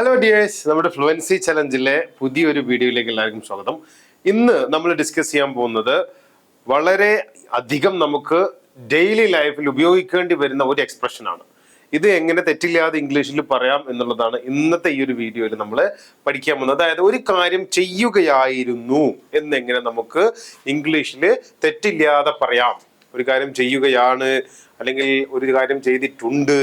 Hello dears, നമ്മുടെ fluency ചലഞ്ചിലെ പുതിയൊരു വീഡിയോയിലേക്ക് എല്ലാവർക്കും സ്വാഗതം. ഇന്ന് നമ്മൾ ഡിസ്കസ് ചെയ്യാൻ പോകുന്നത് വളരെ അധികം നമുക്ക് ഡെയിലി ലൈഫിൽ ഉപയോഗിക്കേണ്ടി വരുന്ന ഒരു എക്സ്പ്രഷനാണ്. ഇത് എങ്ങനെ തെറ്റില്ലാതെ ഇംഗ്ലീഷിൽ പറയാം എന്നുള്ളതാണ് ഇന്നത്തെ ഈ ഒരു വീഡിയോയിൽ നമ്മൾ പഠിക്കാൻ പോകുന്നത്. അതായത് ഒരു കാര്യം ചെയ്യുകയായിരുന്നു എന്നെങ്ങനെ നമുക്ക് ഇംഗ്ലീഷിൽ തെറ്റില്ലാതെ പറയാം. ഒരു കാര്യം ചെയ്യുകയാണ്, അല്ലെങ്കിൽ ഒരു കാര്യം ചെയ്തിട്ടുണ്ട്,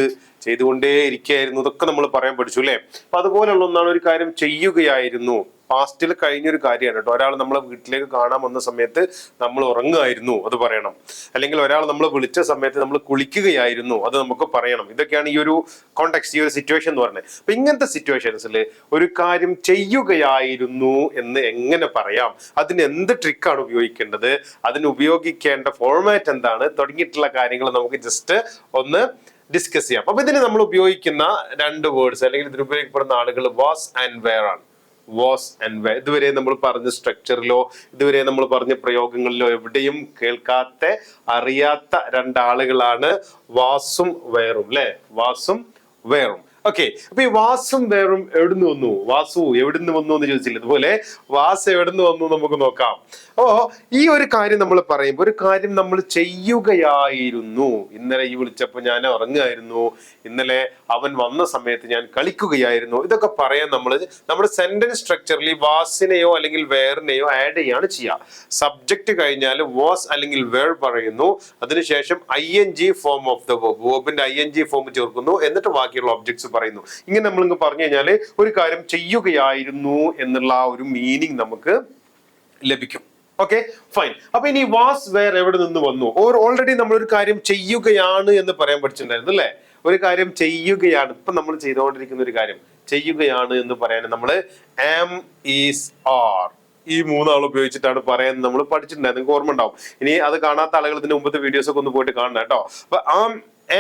ചെയ്തുകൊണ്ടേ ഇരിക്കുകയായിരുന്നു, ഇതൊക്കെ നമ്മൾ പറയാൻ പഠിച്ചു അല്ലേ. അപ്പൊ അതുപോലെയുള്ള ഒന്നാണ് ഒരു കാര്യം ചെയ്യുകയായിരുന്നു. പാസ്റ്റിൽ കഴിഞ്ഞൊരു കാര്യമാണ് കേട്ടോ. ഒരാൾ നമ്മളെ വീട്ടിലേക്ക് കാണാൻ വന്ന സമയത്ത് നമ്മൾ ഉറങ്ങുമായിരുന്നു, അത് പറയണം. അല്ലെങ്കിൽ ഒരാൾ നമ്മൾ വിളിച്ച സമയത്ത് നമ്മൾ കുളിക്കുകയായിരുന്നു, അത് നമുക്ക് പറയണം. ഇതൊക്കെയാണ് ഈ ഒരു കോണ്ടെക്സ്റ്റ്, ഈ ഒരു സിറ്റുവേഷൻ എന്ന് പറയുന്നത്. അപ്പൊ ഇങ്ങനത്തെ സിറ്റുവേഷൻസിൽ ഒരു കാര്യം ചെയ്യുകയായിരുന്നു എന്ന് എങ്ങനെ പറയാം, അതിന് എന്ത് ട്രിക്കാണ് ഉപയോഗിക്കേണ്ടത്, അതിന് ഉപയോഗിക്കേണ്ട ഫോർമാറ്റ് എന്താണ്, തുടങ്ങിയിട്ടുള്ള കാര്യങ്ങൾ നമുക്ക് ജസ്റ്റ് ഒന്ന് ഡിസ്കസ് ചെയ്യാം. അപ്പൊ ഇതിന് നമ്മൾ ഉപയോഗിക്കുന്ന രണ്ട് വേർഡ്സ്, അല്ലെങ്കിൽ ഇതിന് ഉപയോഗിക്കപ്പെടുന്ന ആളുകൾ വാസ് ആൻഡ് വെയർ ആണ്. വാസ് ആൻഡ് വെയർ ഇതുവരെ നമ്മൾ പറഞ്ഞ സ്ട്രക്ചറിലോ ഇതുവരെ നമ്മൾ പറഞ്ഞ പ്രയോഗങ്ങളിലോ എവിടെയും കേൾക്കാത്ത, അറിയാത്ത രണ്ടാളുകളാണ് വാസും വെയറും അല്ലെ. വാസും വെയറും. ഓക്കെ, അപ്പൊ ഈ വാസും വേറും എവിടുന്ന് വന്നു, വാസു എവിടുന്ന് വന്നു എന്ന് ചോദിച്ചില്ല. അതുപോലെ വാസ് എവിടുന്ന് വന്നു നമുക്ക് നോക്കാം. അപ്പോ ഈ ഒരു കാര്യം നമ്മൾ പറയുമ്പോൾ, ഒരു കാര്യം നമ്മൾ ചെയ്യുകയായിരുന്നു. ഇന്നലെ ഈ വിളിച്ചപ്പോൾ ഞാൻ ഉറങ്ങുകയായിരുന്നു, ഇന്നലെ അവൻ വന്ന സമയത്ത് ഞാൻ കളിക്കുകയായിരുന്നു, ഇതൊക്കെ പറയാൻ നമ്മുടെ സെന്റൻസ് സ്ട്രക്ചറിൽ വാസിനെയോ അല്ലെങ്കിൽ വേറിനെയോ ആഡ് ചെയ്യാണ് ചെയ്യുക. സബ്ജക്ട് കഴിഞ്ഞാൽ വാസ് അല്ലെങ്കിൽ വേർ പറയുന്നു, അതിനുശേഷം ING form of the verb, വെർബിന്റെ ING ഫോം ചേർക്കുന്നു, എന്നിട്ട് ബാക്കിയുള്ള ഒബ്ജക്ട്സ് പറയുന്നു. ഇങ്ങനെ നമ്മൾ പറഞ്ഞു കഴിഞ്ഞാൽ ഒരു കാര്യം ചെയ്യുകയായിരുന്നു എന്നുള്ള ആ ഒരു മീനിങ് നമുക്ക് ലഭിക്കും. Okay, fine. അപ്പൊ ഇനി വാസ് വേർ എവിടെ നിന്ന് വന്നു? ഓൾറെഡി നമ്മൾ ഒരു കാര്യം ചെയ്യുകയാണ് എന്ന് പറയാൻ പഠിച്ചിട്ടുണ്ടായിരുന്നു അല്ലെ. ഒരു കാര്യം ചെയ്യുകയാണ്, ഇപ്പൊ നമ്മൾ ചെയ്തുകൊണ്ടിരിക്കുന്ന ഒരു കാര്യം ചെയ്യുകയാണ് എന്ന് പറയാൻ നമ്മൾ am, is, are ഈ മൂന്നാൾ ഉപയോഗിച്ചിട്ടാണ് പറയാൻ നമ്മൾ പഠിച്ചിട്ടുണ്ടായിരുന്നു. നിങ്ങൾക്ക് ഓർമ്മ ഉണ്ടാവും. ഇനി അത് കാണാത്ത ആളുകൾ ഇതിന്റെ മുമ്പത്തെ വീഡിയോസ് ഒക്കെ ഒന്ന് പോയിട്ട് കാണണം കേട്ടോ. അപ്പൊ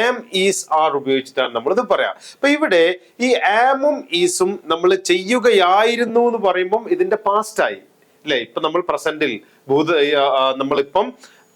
am, is, are ഉപയോഗിച്ചിട്ടാണ് നമ്മളിത് പറയാം. അപ്പൊ ഇവിടെ ഈ ആമും ഈസും നമ്മൾ ചെയ്യുകയായിരുന്നു എന്ന് പറയുമ്പം ഇതിന്റെ പാസ്റ്റ് ആയി അല്ലെ. ഇപ്പൊ നമ്മൾ പ്രസന്റിൽ നമ്മളിപ്പം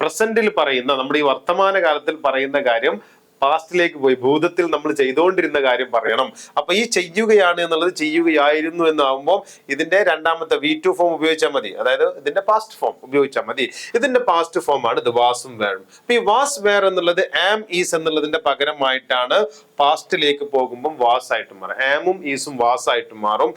പ്രസന്റിൽ പറയുന്ന, നമ്മുടെ ഈ വർത്തമാന കാലത്തിൽ പറയുന്ന കാര്യം പാസ്റ്റിലേക്ക് പോയി, ഭൂതത്തിൽ നമ്മൾ ചെയ്തുകൊണ്ടിരുന്ന കാര്യം പറയണം. അപ്പൊ ഈ ചെയ്യുകയാണ് എന്നുള്ളത് ചെയ്യുകയായിരുന്നു എന്നാകുമ്പോൾ ഇതിന്റെ രണ്ടാമത്തെ V2 ഫോം ഉപയോഗിച്ചാൽ മതി. അതായത് ഇതിന്റെ പാസ്റ്റ് ഫോം ഉപയോഗിച്ചാൽ മതി. ഇതിന്റെ പാസ്റ്റ് ഫോം ആണ് ഇത് വാസും വേറും. അപ്പൊ ഈ വാസ് വേർ എന്നുള്ളത് ആം, ഈസ് എന്നുള്ളതിന്റെ പകരമായിട്ടാണ് പാസ്റ്റിലേക്ക് പോകുമ്പോൾ വാസ് ആയിട്ട് മാറും. ആമും ഈസും വാസ് ആയിട്ട് മാറും.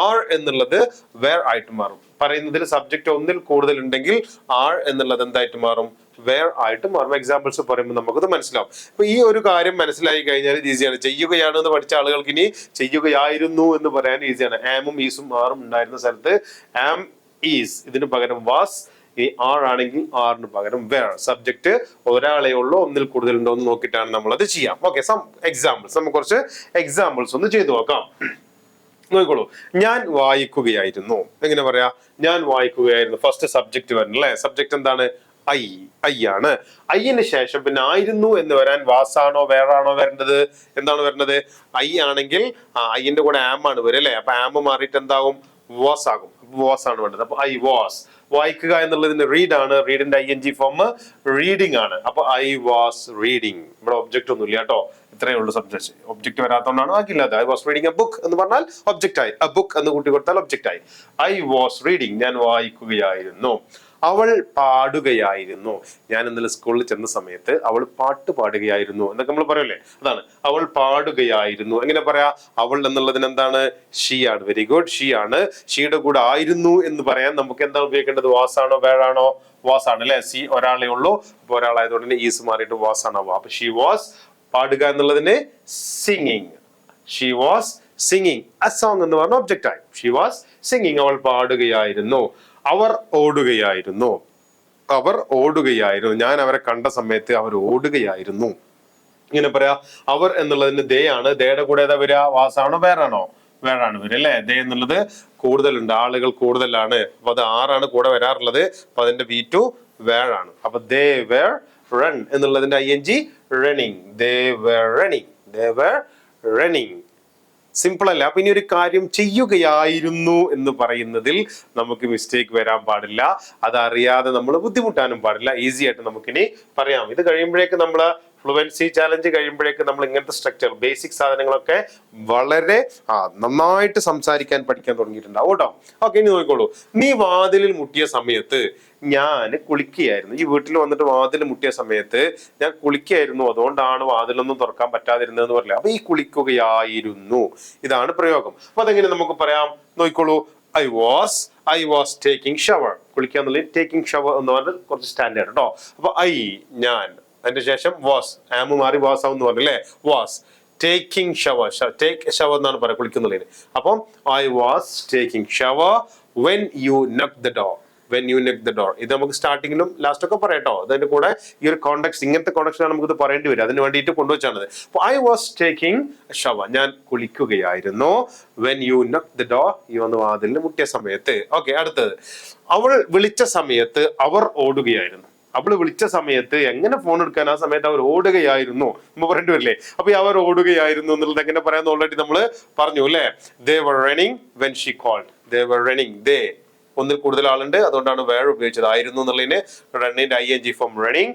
ആർ എന്നുള്ളത് വേർ ആയിട്ട് മാറും. പറയുന്നതിൽ സബ്ജക്റ്റ് ഒന്നിൽ കൂടുതൽ ഉണ്ടെങ്കിൽ ആർ എന്നുള്ളത് എന്തായിട്ട് മാറും? വേർ ആയിട്ട് മാറും. എക്സാമ്പിൾസ് പറയുമ്പോൾ നമുക്കത് മനസ്സിലാവും. അപ്പൊ ഈ ഒരു കാര്യം മനസ്സിലായി കഴിഞ്ഞാൽ ഈസിയാണ്. ചെയ്യുകയാണ് എന്ന് പഠിച്ച ആളുകൾക്ക് ഇനി ചെയ്യുകയായിരുന്നു എന്ന് പറയാൻ ഈസിയാണ്. ആമും ഈസും ആറും ഉണ്ടായിരുന്ന സ്ഥലത്ത് ആം, ഈസ് ഇതിന് പകരം വാസ്, ഈ ആർ ആണെങ്കിൽ ആറിന് പകരം വേർ. സബ്ജക്ട് ഒരാളെ ഉള്ളോ ഒന്നിൽ കൂടുതൽ ഉണ്ടോ എന്ന് നോക്കിയിട്ടാണ് നമ്മൾ അത് ചെയ്യാം. ഓക്കെ, സം എക്സാമ്പിൾസ്, നമുക്ക് കുറച്ച് എക്സാമ്പിൾസ് ഒന്ന് ചെയ്തു നോക്കാം. നോക്കിക്കോളൂ. ഞാൻ വായിക്കുകയായിരുന്നു. എങ്ങനെ പറയാ? ഞാൻ വായിക്കുകയായിരുന്നു. ഫസ്റ്റ് സബ്ജക്ട് വരണം അല്ലെ. സബ്ജക്ട് എന്താണ്? ഐ ആണ്. ഐന് ശേഷം പിന്നെ ആയിരുന്നു എന്ന് വരാൻ വാസാണോ വേറാണോ വരേണ്ടത്? എന്താണ് വരേണ്ടത്? ഐ ആണെങ്കിൽ ഐന്റെ കൂടെ ആം ആണ് വരും അല്ലെ. അപ്പൊ ആം മാറിയിട്ട് എന്താകും? വാസ് ആകും. വാസ് ആണ് വേണ്ടത്. അപ്പൊ ഐ വാസ്. വായിക്കുക എന്നുള്ളതിന്റെ റീഡ് ആണ്. റീഡിന്റെ ING ഫോം റീഡിങ് ആണ്. അപ്പൊ ഐ വാസ് റീഡിങ്. ഇവിടെ ഒബ്ജക്റ്റ് ഒന്നും ഇല്ല കേട്ടോ. ഇത്രയേ ഉള്ളൂ സബ്ജക്ട്. ഒബ്ജക്റ്റ് വരാത്തതുകൊണ്ടാണ് ആക്കില്ലാതെ. I was reading a book എന്ന് പറഞ്ഞാൽ ഒബ്ജക്റ്റ് ആയി. എ ബുക്ക് എന്ന് കൂട്ടി കൊടുത്താൽ ഒബ്ജക്റ്റ് ആയി. ഐ വാസ് റീഡിങ്, ഞാൻ വായിക്കുകയായിരുന്നു. അവൾ പാടുകയായിരുന്നു. ഞാൻ ഇന്നലെ സ്കൂളിൽ ചെന്ന സമയത്ത് അവൾ പാട്ട് പാടുകയായിരുന്നു എന്നൊക്കെ നമ്മൾ പറയൂലേ, അതാണ് അവൾ പാടുകയായിരുന്നു. എങ്ങനെ പറയാ? അവൾ എന്നുള്ളതിന് എന്താണ്? ഷീ ആണ്. വെരി ഗുഡ്, ഷീ ആണ്. ഷീയുടെ കൂടെ ആയിരുന്നു എന്ന് പറയാൻ നമുക്ക് എന്താണ് ഉപയോഗിക്കേണ്ടത്? വാസാണോ വേറാണോ? വാസ് ആണ് അല്ലെ. സി ഒരാളെ ഉള്ളൂ, അപ്പൊ ഒരാളായതുകൊണ്ട് തന്നെ ഈസ് മാറിയിട്ട് വാസ് ആണ്. അപ്പൊ ഷീ വാസ്. പാടുക എന്നുള്ളതിന് singing. She was singing A song എന്ന് പറഞ്ഞ ഒബ്ജക്റ്റ് ആയി. She was singing. അവൾ പാടുകയായിരുന്നു. അവർ ഓടുകയായിരുന്നു. അവർ ഓടുകയായിരുന്നു. ഞാൻ അവരെ കണ്ട സമയത്ത് അവർ ഓടുകയായിരുന്നു. ഇങ്ങനെ പറയാ. അവർ എന്നുള്ളതിന് ദേ ആണ്. ദേയുടെ കൂടെ ഏതാ വരിക? വാസാണോ വേറാണോ? വേറാണ് വരിക അല്ലെ. ദേ എന്നുള്ളത് കൂടുതലുണ്ട്, ആളുകൾ കൂടുതലാണ്. അപ്പൊ അത് ആറാണ് കൂടെ വരാറുള്ളത്. അപ്പൊ അതിന്റെ V2 വേറാണ്. അപ്പൊ ദേ വേർ റൺ എന്നുള്ളതിന്റെ ING running. They were running. They were running. Simple അല്ല. അപ്പൊ ഇനി ഒരു കാര്യം ചെയ്യുകയായിരുന്നു എന്ന് പറയുന്നതിൽ നമുക്ക് മിസ്റ്റേക്ക് വരാൻ പാടില്ല. അതറിയാതെ നമ്മൾ ബുദ്ധിമുട്ടാനും പാടില്ല. ഈസി ആയിട്ട് നമുക്കിനി പറയാം. ഇത് കഴിയുമ്പോഴേക്ക് നമ്മൾ ഫ്ലുവൻസി ചാലഞ്ച് കഴിയുമ്പോഴേക്ക് നമ്മൾ ഇങ്ങനത്തെ സ്ട്രക്ചർ ബേസിക് സാധനങ്ങളൊക്കെ വളരെ നന്നായിട്ട് സംസാരിക്കാൻ പഠിക്കാൻ തുടങ്ങിയിട്ടുണ്ടാവും കേട്ടോ. ഓക്കെ, ഇനി നോക്കിക്കോളൂ. നീ വാതിലിൽ മുട്ടിയ സമയത്ത് ഞാൻ കുളിക്കുകയായിരുന്നു. ഈ വീട്ടിൽ വന്നിട്ട് വാതിൽ മുട്ടിയ സമയത്ത് ഞാൻ കുളിക്കുകയായിരുന്നു, അതുകൊണ്ടാണ് വാതിലൊന്നും തുറക്കാൻ പറ്റാതിരുന്നതെന്ന് പറയില്ല. അപ്പൊ ഈ കുളിക്കുകയായിരുന്നു ഇതാണ് പ്രയോഗം. അപ്പൊ അതെങ്ങനെ നമുക്ക് പറയാം? നോക്കിക്കോളൂ. I was taking shower. കുളിക്കുക എന്നുള്ളത് ടേക്കിംഗ് ഷവർ എന്ന് പറഞ്ഞാൽ കുറച്ച് സ്റ്റാൻഡേർഡ് കേട്ടോ. അപ്പൊ ഞാൻ, അതിന്റെ ശേഷം വാസ്, ആമ് മാറി വാസ് ആവും എന്ന് പറഞ്ഞല്ലേ. Was taking shower, take shower എന്നാണ് പറയുക കുളിക്കുന്നുള്ളതിന്. അപ്പം I was taking shower when you knock the door. When you knock the door. ഇത് നമുക്ക് സ്റ്റാർട്ടിങ്ങിലും ലാസ്റ്റ് ഒക്കെ പറയാട്ടോ. അതിന്റെ കൂടെ ഈ ഒരു കോണ്ടെക്സ്റ്റ്, ഇങ്ങനത്തെ കോണ്ടെക്സ്റ്റാണ് നമുക്ക് ഇത് പറയേണ്ടി വരും. അതിന് വേണ്ടിയിട്ട് കൊണ്ടുവച്ചാണ്. ഐ വാസ് ടേക്കിംഗ് ഷവർ, ഞാൻ കുളിക്കുകയായിരുന്നു. When you knock the door, ഈ വന്ന് വാതിലിന് മുട്ടിയ സമയത്ത്. ഓക്കെ, അടുത്തത്. അവൾ വിളിച്ച സമയത്ത് അവർ ഓടുകയായിരുന്നു. അവള് വിളിച്ച സമയത്ത് എങ്ങനെ ഫോൺ എടുക്കാൻ? ആ സമയത്ത് അവർ ഓടുകയായിരുന്നു നമ്മൾ പറയേണ്ടി വരില്ലേ? അപ്പൊ അവർ ഓടുകയായിരുന്നു എന്നുള്ളത് എങ്ങനെ പറയാന്ന് ഓൾറെഡി നമ്മള് പറഞ്ഞു അല്ലെ. They were running when she called. They were running. They ഒന്നിൽ കൂടുതൽ ആളുണ്ട്, അതുകൊണ്ടാണ് വേർ ഉപയോഗിച്ചത്. ആയിരുന്നു എന്നുള്ളതിന് റണ്ണിന്റെ ING form running.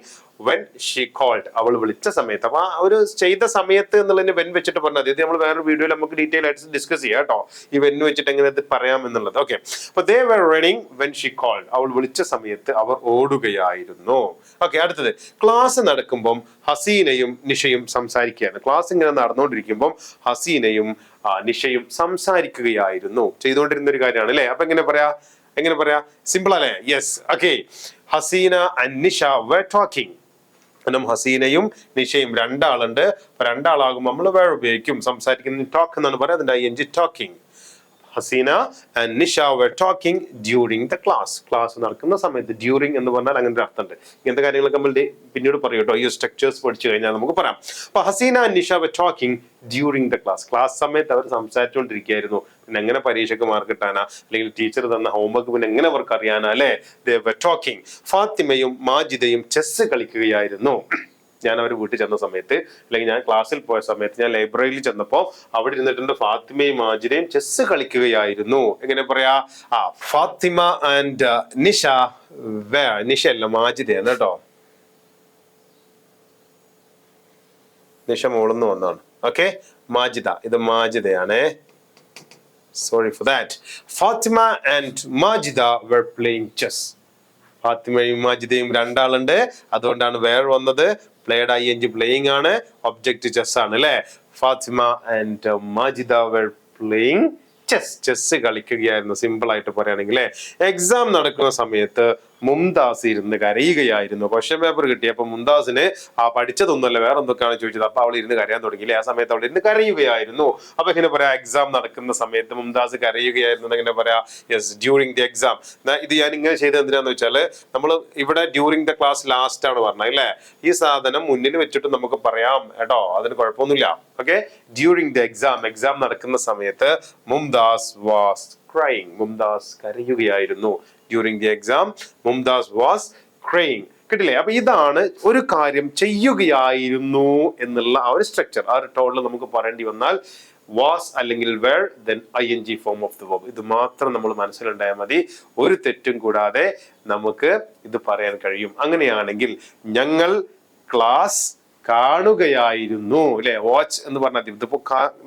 When she called, അവൾ വിളിച്ച സമയത്ത്. അപ്പൊ ആ ഒരു ചെയ്ത സമയത്ത് എന്നുള്ളതിന് വെൻ വെച്ചിട്ട് പറഞ്ഞത്. ഇത് നമ്മൾ വേറൊരു വീഡിയോയിൽ നമുക്ക് ഡീറ്റെയിൽ ആയിട്ട് ഡിസ്കസ് ചെയ്യാം കേട്ടോ, ഈ വെൻ വെച്ചിട്ട് എങ്ങനെ ഇത് പറയാം എന്നുള്ളത്. ഓക്കെ, അപ്പൊ ദേ വർ റണ്ണിങ് വെൻ ഷീ കോൾഡ്, അവൾ വിളിച്ച സമയത്ത് അവർ ഓടുകയായിരുന്നു. ഓക്കെ, അടുത്തത്. ക്ലാസ് നടക്കുമ്പം ഹസീനയും നിഷയും സംസാരിക്കുകയാണ്. ക്ലാസ് ഇങ്ങനെ നടന്നുകൊണ്ടിരിക്കുമ്പം ഹസീനയും നിഷയും സംസാരിക്കുകയായിരുന്നു. ചെയ്തുകൊണ്ടിരുന്ന ഒരു കാര്യമാണ് അല്ലെ. അപ്പൊ എങ്ങനെ പറയാ? സിമ്പിൾ അല്ലേ? Yes. Okay, Haseena and Nisha were talking. ഹസീനയും നിഷയും രണ്ടാളുണ്ട്. രണ്ടാളാകുമ്പോൾ നമ്മൾ വേർ ഉപയോഗിക്കും. സംസാരിക്കുന്ന ടോക്ക് എന്നാണ് പറയാം. അതിന്റെ ING talking. Haseena and Nisha were talking during the class. Class നടക്കുന്ന സമയത്ത്. ഡ്യൂറിങ് എന്ന് പറഞ്ഞാൽ അങ്ങനെ ഒരു അർത്ഥമുണ്ട്. ഇങ്ങനത്തെ കാര്യങ്ങളൊക്കെ നമ്മൾ പിന്നീട് പറയും കേട്ടോ. ഈ സ്ട്രക്ചേഴ്സ് പഠിച്ചു കഴിഞ്ഞാൽ നമുക്ക് പറയാം. അപ്പൊ Haseena and Nisha were talking during the class. Class സമയത്ത് അവർ സംസാരിച്ചുകൊണ്ടിരിക്കുകയായിരുന്നു. പിന്നെ എങ്ങനെ പരീക്ഷയ്ക്ക് മാർക്ക് കിട്ടാനാ, അല്ലെങ്കിൽ ടീച്ചർ തന്ന ഹോംവർക്ക് പിന്നെ എങ്ങനെ അവർക്ക് അറിയാനാ അല്ലെ. They were talking. ഫാത്തിമയും മാജിദയും ചെസ് കളിക്കുകയായിരുന്നു. ഞാൻ അവർ വീട്ടിൽ ചെന്ന സമയത്ത്, അല്ലെങ്കിൽ ഞാൻ ക്ലാസ്സിൽ പോയ സമയത്ത്, ഞാൻ ലൈബ്രറിയിൽ ചെന്നപ്പോ അവിടെ ഇരുന്നിട്ടുണ്ട് ഫാത്തിമയും മാജിദയും ചെസ് കളിക്കുകയായിരുന്നു. എങ്ങനെ പറയാ? ഫാത്തിമ ആൻഡ് നിഷ നിഷ അല്ല, മാജിദയാണ് കേട്ടോ. നിഷ മോളെന്ന് വന്നാണ്. ഓക്കെ, മാജിദ, ഇത് മാജിദയാണ്. Sorry for that. Fatima and Majida were playing chess. ഫാത്തിമയും മാജിദയും രണ്ടാളുണ്ട്, അതുകൊണ്ടാണ് വേർ വന്നത്. പ്ലേഡ് ING പ്ലേയിങ് ആണ്, ഒബ്ജക്റ്റ് ചെസ് ആണ് അല്ലെ. Fatima and Majida were playing chess. Chess കളിക്കുകയായിരുന്നു സിമ്പിൾ ആയിട്ട് പറയുകയാണെങ്കിൽ. എക്സാം നടക്കുന്ന സമയത്ത് മുംതാസ് ഇരുന്ന് കരയുകയായിരുന്നു. ക്വസ്റ്റ്യൻ പേപ്പർ കിട്ടിയപ്പോ മുംതാസിന് പഠിച്ചതൊന്നുമല്ല വേറെ എന്തൊക്കെയാണ് ചോദിച്ചത്. അപ്പൊ അവൾ ഇരുന്ന് കരയാൻ തുടങ്ങിയില്ലേ. ആ സമയത്ത് അവൾ ഇരുന്ന് കരയുകയായിരുന്നു. അപ്പൊ എങ്ങനെ പറയാ? എക്സാം നടക്കുന്ന സമയത്ത് മുംതാസ് കരയുകയായിരുന്നു എങ്ങനെ പറയാ? Yes, during the exam. ഇത് ഞാൻ ഇങ്ങനെ ചെയ്തത് എന്തിനാന്ന് വെച്ചാല്, നമ്മൾ ഇവിടെ ഡ്യൂറിങ് ദ ക്ലാസ് ലാസ്റ്റ് ആണ് പറഞ്ഞത് അല്ലേ. ഈ സാധനം മുന്നിൽ വെച്ചിട്ട് നമുക്ക് പറയാം കേട്ടോ, അതിന് കുഴപ്പമൊന്നുമില്ല. Okay, during the exam, exam നടക്കുന്ന സമയത്ത് മുംതാസ് വാസ് crying. മുംതാസ് കരയുകയായിരുന്നു. During the exam Mumtaz was crying. കിട്ടില്ലേ? അപ്പൊ ഇതാണ് ഒരു കാര്യം ചെയ്യുകയായിരുന്നു എന്നുള്ള ആ ഒരു സ്ട്രക്ചർ. ആ ഒരു ടോണിൽ നമുക്ക് പറയേണ്ടി വന്നാൽ വാസ് അല്ലെങ്കിൽ were, then ING form of the verb. ഇത് മാത്രം നമ്മൾ മനസ്സിലുണ്ടായാൽ മതി. ഒരു തെറ്റും കൂടാതെ നമുക്ക് ഇത് പറയാൻ കഴിയും. അങ്ങനെയാണെങ്കിൽ ഞങ്ങൾ ക്ലാസ് കാണുകയായിരുന്നു അല്ലെ. വാച്ച് എന്ന് പറഞ്ഞാൽ ഇതിപ്പോ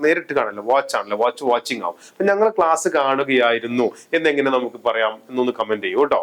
നേരിട്ട് കാണല്ലോ, വാച്ച് ആണല്ലോ, വാച്ചിങ് ആവും. അപ്പൊ ഞങ്ങൾ ക്ലാസ് കാണുകയായിരുന്നു എന്നെങ്ങനെ നമുക്ക് പറയാം എന്നൊന്ന് കമന്റ് ചെയ്യൂ കേട്ടോ.